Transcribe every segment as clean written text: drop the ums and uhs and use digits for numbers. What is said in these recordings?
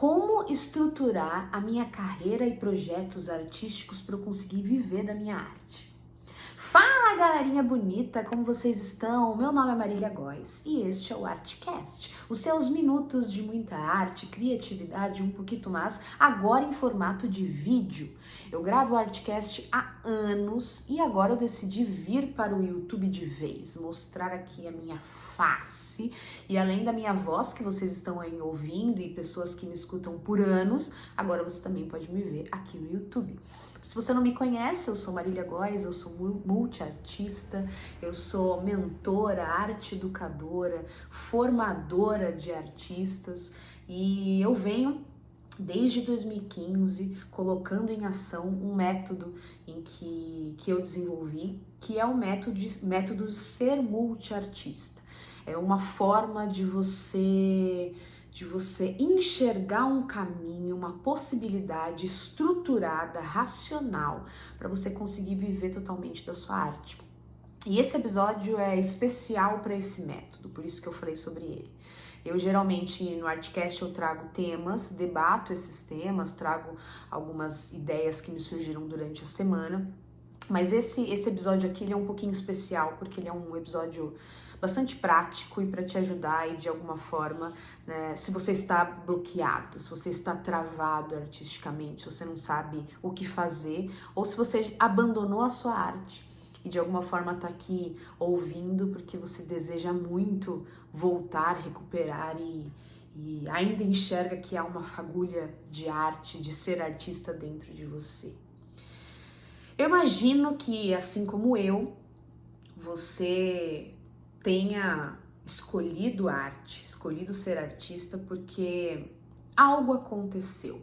Como estruturar a minha carreira e projetos artísticos para eu conseguir viver da minha arte? Fala, galerinha bonita, como vocês estão? Meu nome é Marília Góes e este é o Artcast, os seus minutos de muita arte, criatividade e um pouquinho mais, agora em formato de vídeo. Eu gravo o Artcast há anos e agora eu decidi vir para o YouTube de vez, mostrar aqui a minha face e além da minha voz que vocês estão aí ouvindo e pessoas que me escutam por anos, agora você também pode me ver aqui no YouTube. Se você não me conhece, eu sou Marília Góes, eu sou multiartista, eu sou mentora, arte educadora, formadora de artistas e eu venho desde 2015 colocando em ação um método que eu desenvolvi, que é o método ser multiartista. É uma forma de você enxergar um caminho, uma possibilidade estruturada, racional, para você conseguir viver totalmente da sua arte. E esse episódio é especial para esse método, por isso que eu falei sobre ele. Eu geralmente no Artcast eu trago temas, debato esses temas, trago algumas ideias que me surgiram durante a semana, mas esse episódio aqui ele é um pouquinho especial porque ele é um episódio bastante prático e para te ajudar aí de alguma forma, né, se você está bloqueado, se você está travado artisticamente, se você não sabe o que fazer ou se você abandonou a sua arte e de alguma forma tá aqui ouvindo porque você deseja muito voltar, recuperar e ainda enxerga que há uma fagulha de arte, de ser artista dentro de você. Eu imagino que, assim como eu, você tenha escolhido arte, escolhido ser artista porque algo aconteceu.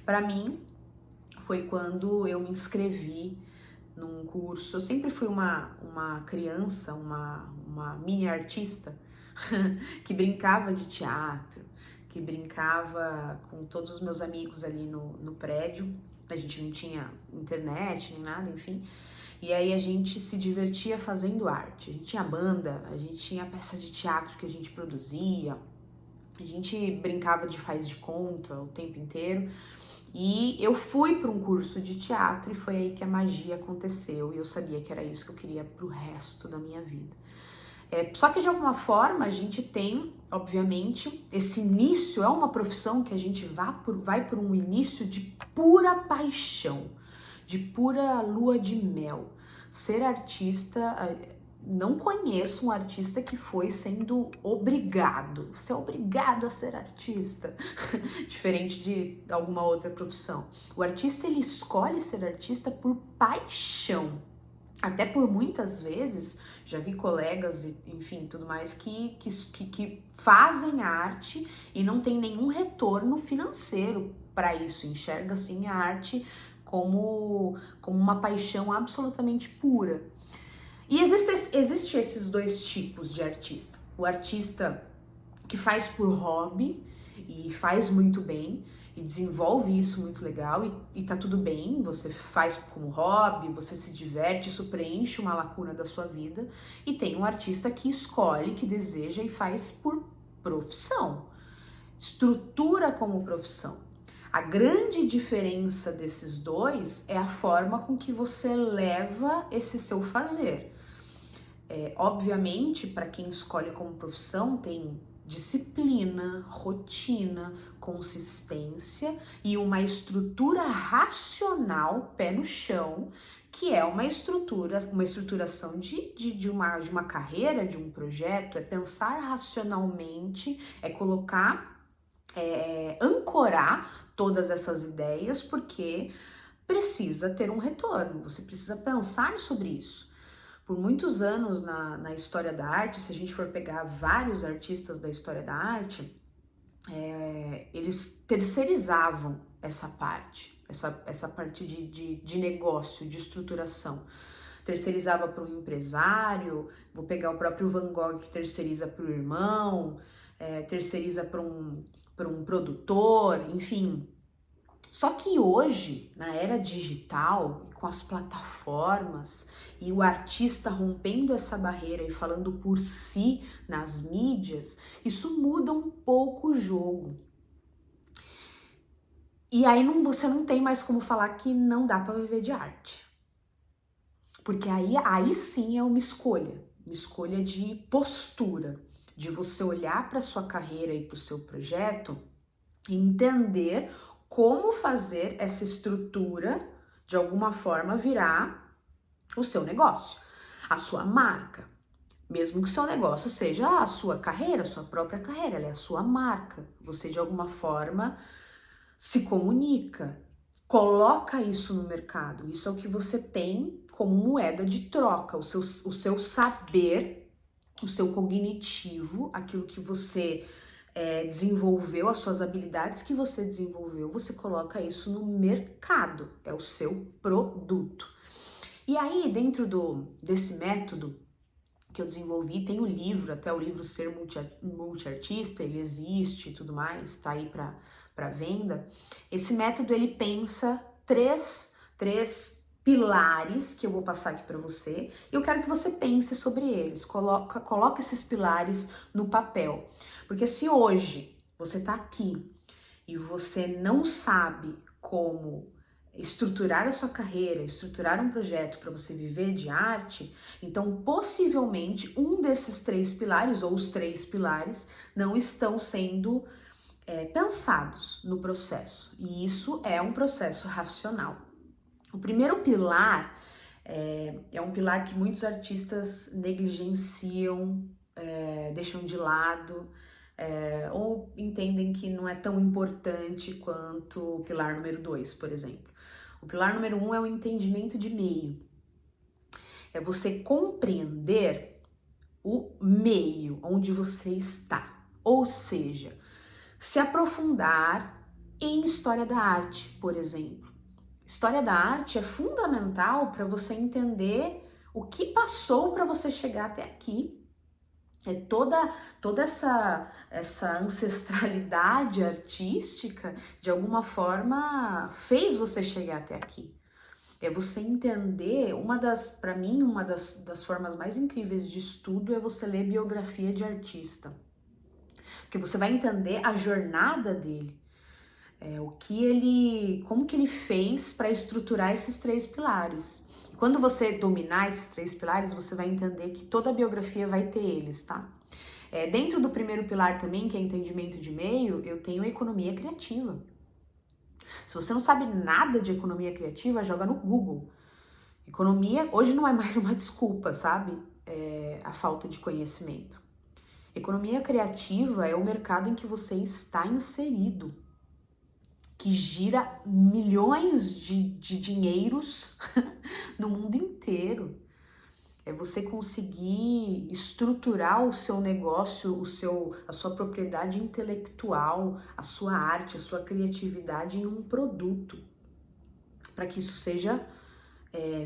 Para mim, foi quando eu me inscrevi num curso. Eu sempre fui uma criança, uma mini artista que brincava de teatro, que brincava com todos os meus amigos ali no prédio. A gente não tinha internet nem nada, enfim. E aí a gente se divertia fazendo arte. A gente tinha banda, a gente tinha peça de teatro que a gente produzia, a gente brincava de faz de conta o tempo inteiro. E eu fui para um curso de teatro e foi aí que a magia aconteceu. E eu sabia que era isso que eu queria pro resto da minha vida. Só que de alguma forma a gente tem, obviamente, esse início é uma profissão que a gente vai por um início de pura paixão, de pura lua de mel. Ser artista, não conheço um artista que foi sendo obrigado. Você é obrigado a ser artista, diferente de alguma outra profissão. O artista ele escolhe ser artista por paixão. Até por muitas vezes, já vi colegas, enfim, tudo mais, que fazem arte e não tem nenhum retorno financeiro para isso. Enxerga, assim, a arte como uma paixão absolutamente pura. E existe esses dois tipos de artista. O artista que faz por hobby e faz muito bem, e desenvolve isso muito legal e tá tudo bem, você faz como hobby, você se diverte, isso preenche uma lacuna da sua vida. E tem um artista que escolhe, que deseja e faz por profissão, estrutura como profissão. A grande diferença desses dois é a forma com que você leva esse seu fazer. Obviamente, para quem escolhe como profissão, tem disciplina, rotina, consistência e uma estrutura racional, pé no chão, que é uma estruturação de uma carreira, de um projeto, é pensar racionalmente, é colocar, ancorar todas essas ideias, porque precisa ter um retorno, você precisa pensar sobre isso. Por muitos anos na história da arte, se a gente for pegar vários artistas da história da arte, eles terceirizavam essa parte de negócio, de estruturação. Terceirizava para um empresário, vou pegar o próprio Van Gogh que terceiriza para o irmão, terceiriza para um produtor, enfim. Só que hoje, na era digital, com as plataformas e o artista rompendo essa barreira e falando por si nas mídias, isso muda um pouco o jogo. E aí você não tem mais como falar que não dá para viver de arte. Porque aí sim é uma escolha de postura, de você olhar para sua carreira e para o seu projeto e entender como fazer essa estrutura de alguma forma virar o seu negócio, a sua marca. Mesmo que seu negócio seja a sua carreira, a sua própria carreira, ela é a sua marca. Você de alguma forma se comunica, coloca isso no mercado. Isso é o que você tem como moeda de troca, o seu saber, o seu cognitivo, aquilo que você desenvolveu, as suas habilidades que você desenvolveu, você coloca isso no mercado, é o seu produto. E aí, dentro desse método que eu desenvolvi, tem o livro, até o livro Ser Multiartista, ele existe e tudo mais, tá aí para venda. Esse método, ele pensa três pilares que eu vou passar aqui para você. E eu quero que você pense sobre eles, coloca esses pilares no papel. Porque se hoje você tá aqui e você não sabe como estruturar a sua carreira, estruturar um projeto para você viver de arte, então possivelmente um desses três pilares, ou os três pilares, não estão sendo pensados no processo. E isso é um processo racional. O primeiro pilar é um pilar que muitos artistas negligenciam, deixam de lado, ou entendem que não é tão importante quanto o pilar número 2, por exemplo. O pilar número 1 é o entendimento de meio. É você compreender o meio onde você está. Ou seja, se aprofundar em história da arte, por exemplo. História da arte é fundamental para você entender o que passou para você chegar até aqui. Toda essa ancestralidade artística, de alguma forma, fez você chegar até aqui. É você entender, para mim, uma das formas mais incríveis de estudo é você ler biografia de artista. Porque você vai entender a jornada dele, como que ele fez para estruturar esses três pilares. E quando você dominar esses três pilares, você vai entender que toda a biografia vai ter eles, tá? Dentro do primeiro pilar também, que é entendimento de meio, eu tenho economia criativa. Se você não sabe nada de economia criativa, joga no Google. Economia hoje não é mais uma desculpa, sabe? A falta de conhecimento. Economia criativa é o mercado em que você está inserido, que gira milhões de dinheiros no mundo inteiro. É você conseguir estruturar o seu negócio, a sua propriedade intelectual, a sua arte, a sua criatividade em um produto, para que isso seja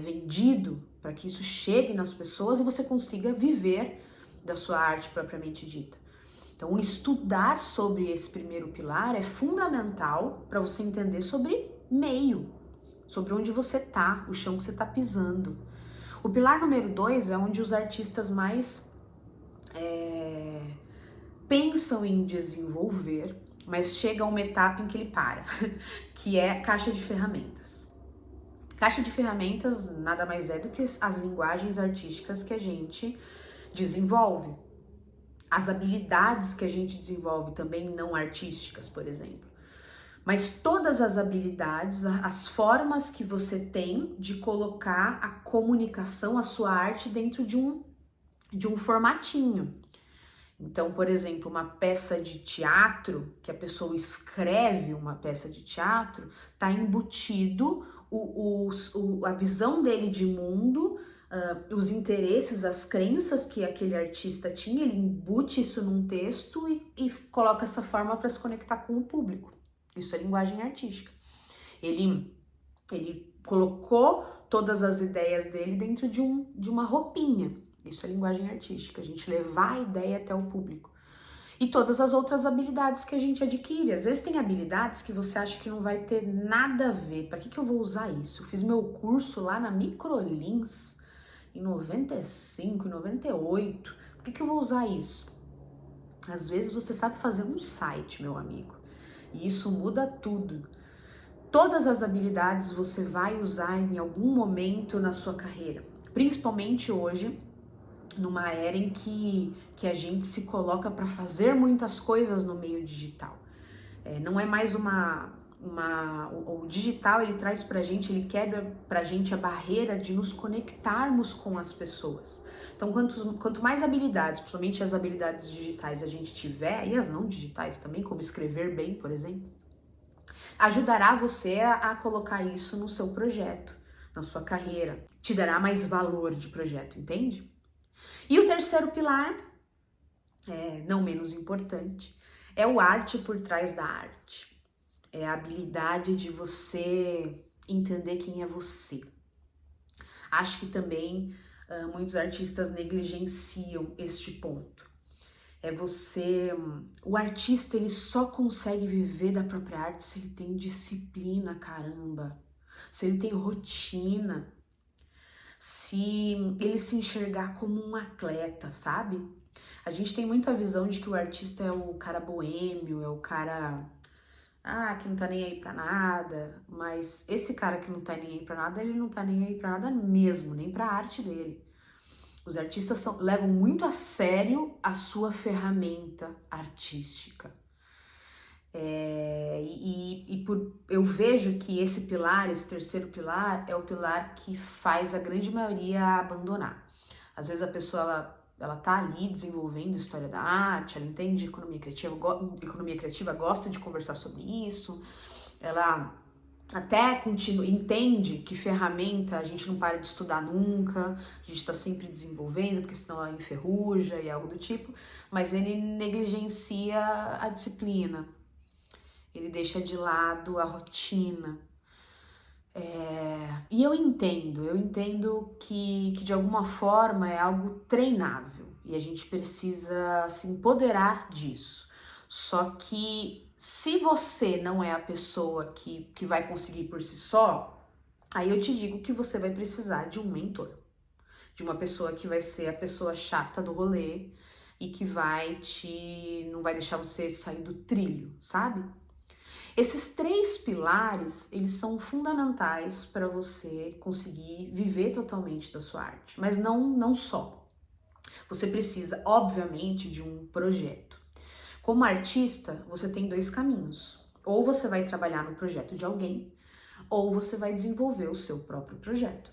vendido, para que isso chegue nas pessoas e você consiga viver da sua arte propriamente dita. Então, estudar sobre esse primeiro pilar é fundamental para você entender sobre meio, sobre onde você tá, o chão que você tá pisando. O pilar número 2 é onde os artistas mais pensam em desenvolver, mas chega a uma etapa em que ele para, que é caixa de ferramentas. Caixa de ferramentas nada mais é do que as linguagens artísticas que a gente desenvolve. As habilidades que a gente desenvolve também não artísticas, por exemplo. Mas todas as habilidades, as formas que você tem de colocar a comunicação, a sua arte dentro de um formatinho. Então, por exemplo, uma peça de teatro, que a pessoa escreve uma peça de teatro, tá embutido a visão dele de mundo, os interesses, as crenças que aquele artista tinha, ele embute isso num texto e coloca essa forma para se conectar com o público. Isso é linguagem artística. Ele colocou todas as ideias dele dentro de uma roupinha. Isso é linguagem artística, a gente levar a ideia até o público. E todas as outras habilidades que a gente adquire. Às vezes tem habilidades que você acha que não vai ter nada a ver. Para que eu vou usar isso? Eu fiz meu curso lá na Microlins em 95, em 98. Por que eu vou usar isso? Às vezes você sabe fazer um site, meu amigo. E isso muda tudo. Todas as habilidades você vai usar em algum momento na sua carreira, principalmente hoje, numa era em que a gente se coloca para fazer muitas coisas no meio digital. Não é mais o digital, ele traz pra gente, ele quebra pra gente a barreira de nos conectarmos com as pessoas. Então, quanto mais habilidades, principalmente as habilidades digitais a gente tiver, e as não digitais também, como escrever bem, por exemplo, ajudará você a colocar isso no seu projeto, na sua carreira, te dará mais valor de projeto, entende? E o terceiro pilar, não menos importante, é o arte por trás da arte. É a habilidade de você entender quem é você. Acho que também muitos artistas negligenciam este ponto. O artista, ele só consegue viver da própria arte se ele tem disciplina, caramba. Se ele tem rotina, se ele se enxergar como um atleta, sabe? A gente tem muito a visão de que o artista é o cara boêmio, é o cara que não tá nem aí pra nada, mas esse cara que não tá nem aí pra nada, ele não tá nem aí pra nada mesmo, nem pra arte dele. Os artistas levam muito a sério a sua ferramenta artística. Eu vejo que esse terceiro pilar, é o pilar que faz a grande maioria abandonar. Às vezes a pessoa, ela tá ali desenvolvendo história da arte, ela entende economia criativa, gosta de conversar sobre isso, ela até entende que ferramenta a gente não para de estudar nunca, a gente está sempre desenvolvendo, porque senão ela enferruja e algo do tipo, mas ele negligencia a disciplina, ele deixa de lado a rotina. E eu entendo que de alguma forma é algo treinável e a gente precisa se empoderar disso. Só que se você não é a pessoa que vai conseguir por si só, aí eu te digo que você vai precisar de um mentor, de uma pessoa que vai ser a pessoa chata do rolê e que não vai deixar você sair do trilho, sabe? Esses três pilares, eles são fundamentais para você conseguir viver totalmente da sua arte, mas não só. Você precisa, obviamente, de um projeto. Como artista, você tem dois caminhos. Ou você vai trabalhar no projeto de alguém, ou você vai desenvolver o seu próprio projeto.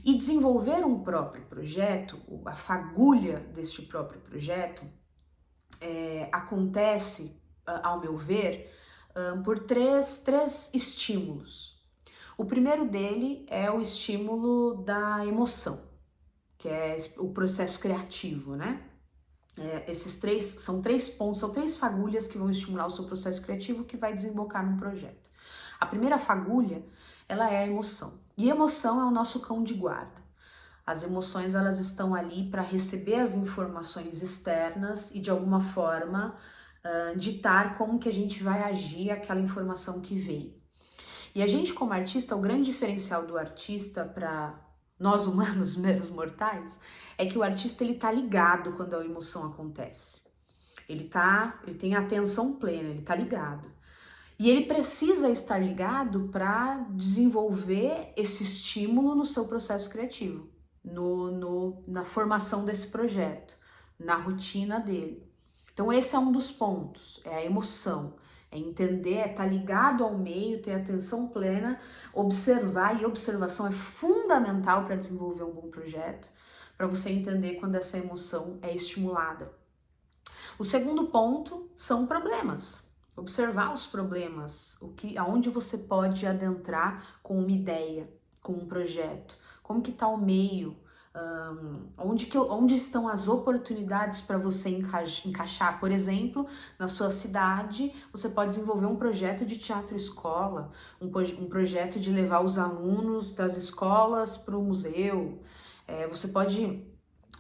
E desenvolver um próprio projeto, a fagulha deste próprio projeto, acontece, ao meu ver, por três estímulos. O primeiro dele é o estímulo da emoção, que é o processo criativo, né? São três pontos, são três fagulhas que vão estimular o seu processo criativo que vai desembocar num projeto. A primeira fagulha, ela é a emoção. E a emoção é o nosso cão de guarda. As emoções, elas estão ali para receber as informações externas e de alguma forma ditar como que a gente vai agir àquela informação que veio. E a gente como artista, o grande diferencial do artista para nós humanos, meros mortais, é que o artista ele tá ligado quando a emoção acontece. Ele tem a atenção plena, ele tá ligado. E ele precisa estar ligado para desenvolver esse estímulo no seu processo criativo, na formação desse projeto, na rotina dele. Então esse é um dos pontos, é a emoção, é entender, é estar ligado ao meio, ter atenção plena, observar, e observação é fundamental para desenvolver um bom projeto, para você entender quando essa emoção é estimulada. O segundo ponto são problemas, observar os problemas, aonde você pode adentrar com uma ideia, com um projeto, como que está o meio, onde estão as oportunidades para você encaixar. Por exemplo, na sua cidade, você pode desenvolver um projeto de teatro-escola, um projeto de levar os alunos das escolas para o museu. Você pode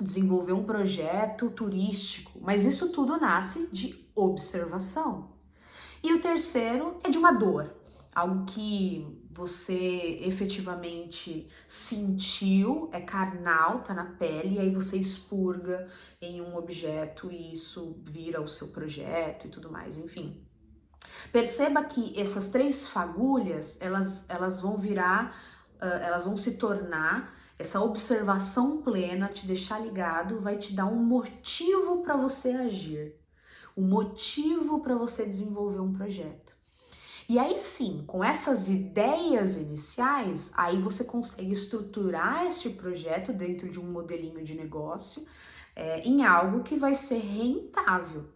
desenvolver um projeto turístico, mas isso tudo nasce de observação. E o terceiro é de uma dor, algo que você efetivamente sentiu, é carnal, tá na pele, e aí você expurga em um objeto e isso vira o seu projeto e tudo mais, enfim. Perceba que essas 3 fagulhas, elas vão virar, elas vão se tornar, essa observação plena, te deixar ligado, vai te dar um motivo para você agir, um motivo para você desenvolver um projeto. E aí sim, com essas ideias iniciais, aí você consegue estruturar este projeto dentro de um modelinho de negócio, em algo que vai ser rentável,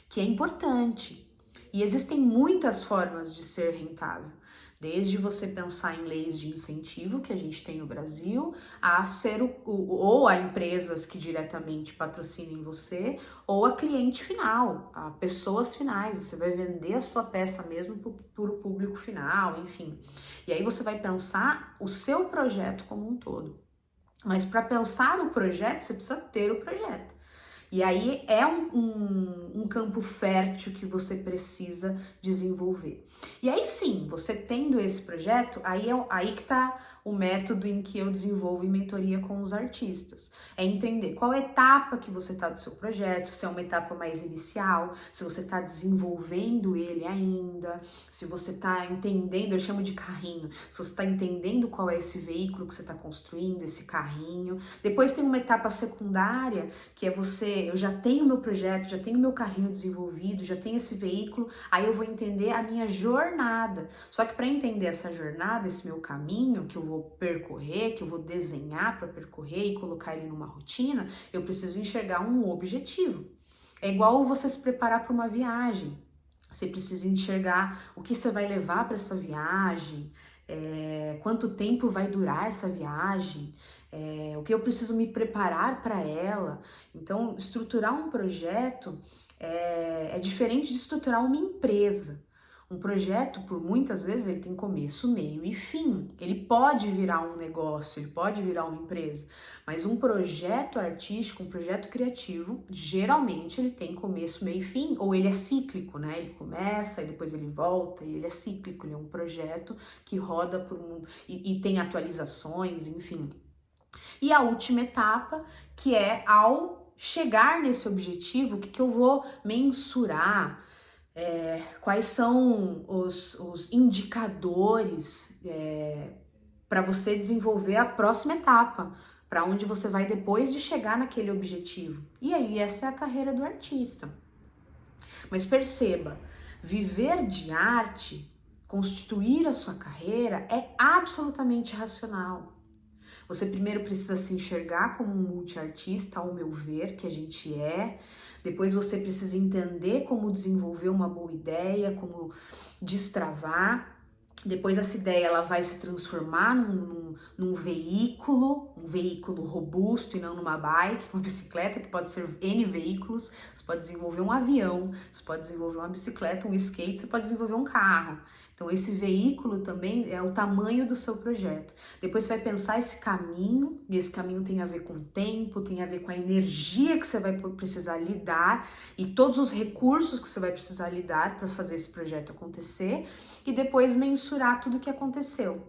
que é importante. E existem muitas formas de ser rentável. Desde você pensar em leis de incentivo que a gente tem no Brasil, a ser ou a empresas que diretamente patrocinem você, ou a cliente final, a pessoas finais. Você vai vender a sua peça mesmo para o público final, enfim. E aí você vai pensar o seu projeto como um todo. Mas para pensar o projeto, você precisa ter o projeto. E aí é um campo fértil que você precisa desenvolver. E aí sim, você tendo esse projeto, aí que tá o método em que eu desenvolvo em mentoria com os artistas. É entender qual etapa que você tá do seu projeto, se é uma etapa mais inicial, se você tá desenvolvendo ele ainda, se você tá entendendo, eu chamo de carrinho, se você tá entendendo qual é esse veículo que você tá construindo, esse carrinho. Depois tem uma etapa secundária, que é eu já tenho meu projeto, já tenho meu carrinho desenvolvido, já tenho esse veículo, aí eu vou entender a minha jornada. Só que para entender essa jornada, esse meu caminho que eu vou percorrer, que eu vou desenhar para percorrer e colocar ele numa rotina, eu preciso enxergar um objetivo. É igual você se preparar para uma viagem. Você precisa enxergar o que você vai levar para essa viagem, quanto tempo vai durar essa viagem, o que eu preciso me preparar para ela. Então, estruturar um projeto é diferente de estruturar uma empresa. Um projeto, por muitas vezes, ele tem começo, meio e fim. Ele pode virar um negócio, ele pode virar uma empresa. Mas um projeto artístico, um projeto criativo, geralmente ele tem começo, meio e fim, ou ele é cíclico, né? Ele começa e depois ele volta, e ele é cíclico, ele é um projeto que roda e tem atualizações, enfim. E a última etapa, que é ao chegar nesse objetivo, o que eu vou mensurar, quais são os indicadores para você desenvolver a próxima etapa, para onde você vai depois de chegar naquele objetivo. E aí, essa é a carreira do artista. Mas perceba, viver de arte, constituir a sua carreira é absolutamente racional. Você primeiro precisa se enxergar como um multiartista, ao meu ver, que a gente é. Depois você precisa entender como desenvolver uma boa ideia, como destravar. Depois essa ideia ela vai se transformar num veículo, um veículo robusto e não numa bike, uma bicicleta, que pode ser N veículos. Você pode desenvolver um avião, você pode desenvolver uma bicicleta, um skate, você pode desenvolver um carro. Então esse veículo também é o tamanho do seu projeto. Depois você vai pensar esse caminho, e esse caminho tem a ver com o tempo, tem a ver com a energia que você vai precisar lidar e todos os recursos que você vai precisar lidar para fazer esse projeto acontecer, e depois mensurar tudo o que aconteceu.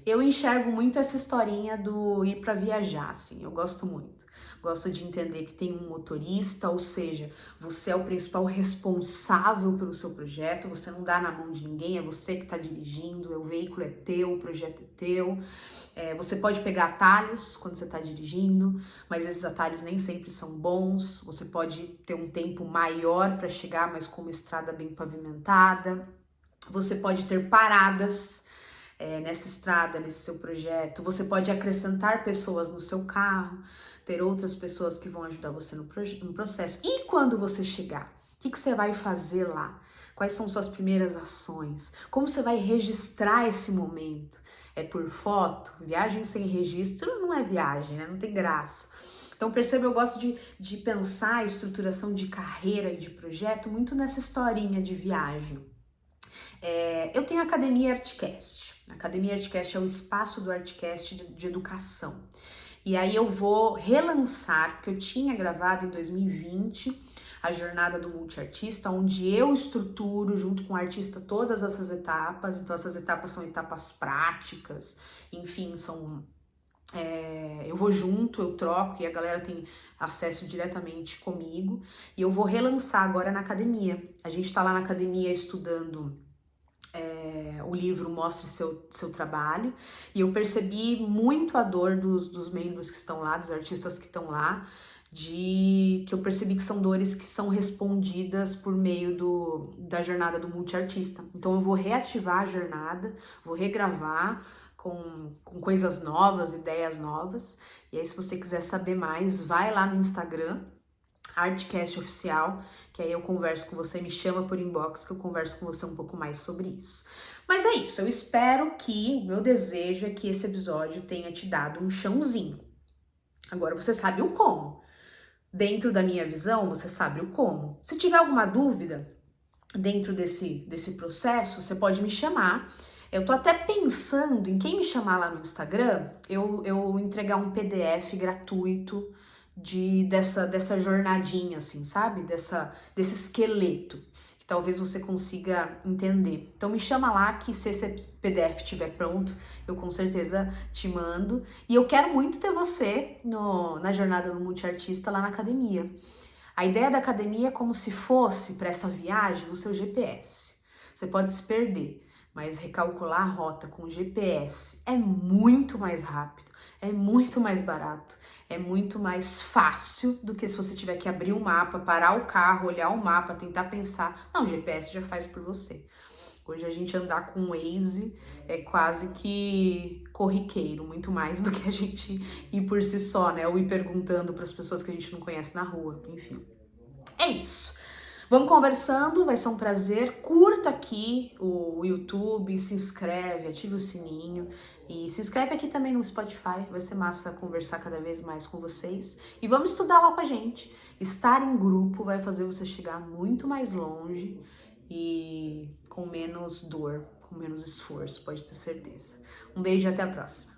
Eu enxergo muito essa historinha do ir para viajar, assim, eu gosto muito. Gosto de entender que tem um motorista, ou seja, você é o principal responsável pelo seu projeto, você não dá na mão de ninguém, é você que está dirigindo, o veículo é teu, o projeto é teu. Você pode pegar atalhos quando você está dirigindo, mas esses atalhos nem sempre são bons. Você pode ter um tempo maior para chegar, mas com uma estrada bem pavimentada. Você pode ter paradas nessa estrada, nesse seu projeto. Você pode acrescentar pessoas no seu carro, ter outras pessoas que vão ajudar você no processo. E quando você chegar, o que você vai fazer lá? Quais são suas primeiras ações? Como você vai registrar esse momento? É por foto? Viagem sem registro não é viagem, né? Não tem graça. Então perceba, eu gosto de pensar a estruturação de carreira e de projeto muito nessa historinha de viagem. Eu tenho a Academia Artcast. A Academia Artcast é o espaço do Artcast de educação. E aí eu vou relançar, porque eu tinha gravado em 2020 a jornada do multiartista, onde eu estruturo junto com o artista todas essas etapas. Então essas etapas são etapas práticas, enfim, são Eu vou junto, eu troco e a galera tem acesso diretamente comigo. E eu vou relançar agora na academia. A gente tá lá na academia estudando o livro Mostre Seu Trabalho. E eu percebi muito a dor dos membros que estão lá, dos artistas que estão lá, que eu percebi que são dores que são respondidas por meio da jornada do multiartista. Então eu vou reativar a jornada, vou regravar com coisas novas, ideias novas. E aí, se você quiser saber mais, vai lá no Instagram, Artcast Oficial, que aí eu converso com você, me chama por inbox que eu converso com você um pouco mais sobre isso. Mas é isso, eu espero que, meu desejo é que esse episódio tenha te dado um chãozinho. Agora você sabe o como. Dentro da minha visão, você sabe o como. Se tiver alguma dúvida dentro desse processo, você pode me chamar. Eu tô até pensando em quem me chamar lá no Instagram, eu entregar um PDF gratuito dessa jornadinha, assim, sabe? Desse esqueleto, que talvez você consiga entender. Então me chama lá que se esse PDF estiver pronto, eu com certeza te mando. E eu quero muito ter você na jornada do multiartista lá na academia. A ideia da academia é como se fosse, para essa viagem, o seu GPS. Você pode se perder, mas recalcular a rota com o GPS é muito mais rápido, é muito mais barato, é muito mais fácil do que se você tiver que abrir um mapa, parar o carro, olhar o mapa, tentar pensar. Não, o GPS já faz por você. Hoje a gente andar com o Waze é quase que corriqueiro, muito mais do que a gente ir por si só, né? Ou ir perguntando para as pessoas que a gente não conhece na rua, enfim. É isso. Vamos conversando, vai ser um prazer. Curta aqui o YouTube, se inscreve, ativa o sininho e se inscreve aqui também no Spotify. Vai ser massa conversar cada vez mais com vocês. E vamos estudar lá com a gente. Estar em grupo vai fazer você chegar muito mais longe e com menos dor, com menos esforço, pode ter certeza. Um beijo e até a próxima.